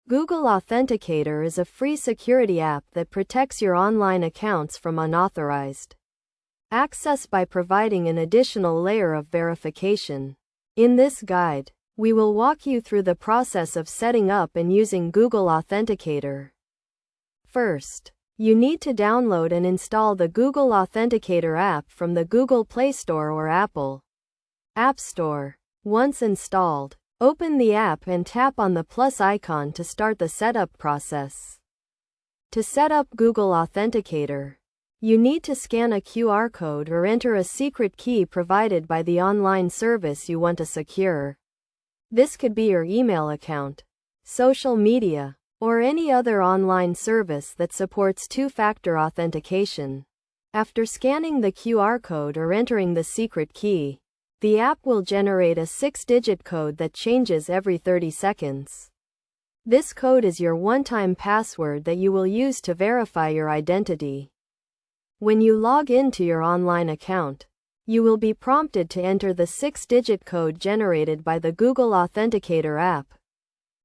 Google Authenticator is a free security app that protects your online accounts from unauthorized access by providing an additional layer of verification. In this guide, we will walk you through the process of setting up and using Google Authenticator. First, you need to download and install the Google Authenticator app from the Google Play Store or Apple App Store. Once installed, open the app and tap on the plus icon to start the setup process. To set up Google Authenticator, you need to scan a QR code or enter a secret key provided by the online service you want to secure. This could be your email account, social media, or any other online service that supports two-factor authentication. After scanning the QR code or entering the secret key, the app will generate a 6-digit code that changes every 30 seconds. This code is your one-time password that you will use to verify your identity. When you log into your online account, you will be prompted to enter the 6-digit code generated by the Google Authenticator app.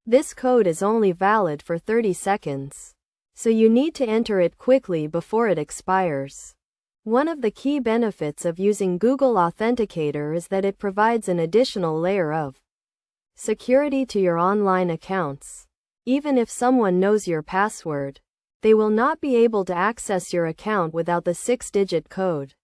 This code is only valid for 30 seconds, so you need to enter it quickly before it expires. One of the key benefits of using Google Authenticator is that it provides an additional layer of security to your online accounts. Even if someone knows your password, they will not be able to access your account without the 6-digit code.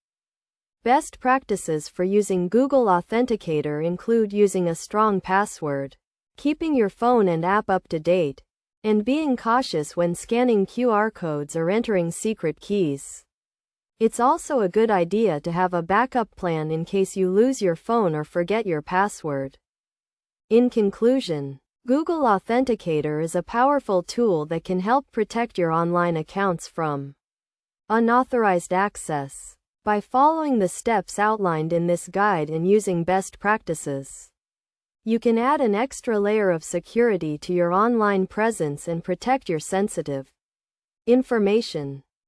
Best practices for using Google Authenticator include using a strong password, keeping your phone and app up to date, and being cautious when scanning QR codes or entering secret keys. It's also a good idea to have a backup plan in case you lose your phone or forget your password. In conclusion, Google Authenticator is a powerful tool that can help protect your online accounts from unauthorized access. By following the steps outlined in this guide and using best practices, you can add an extra layer of security to your online presence and protect your sensitive information.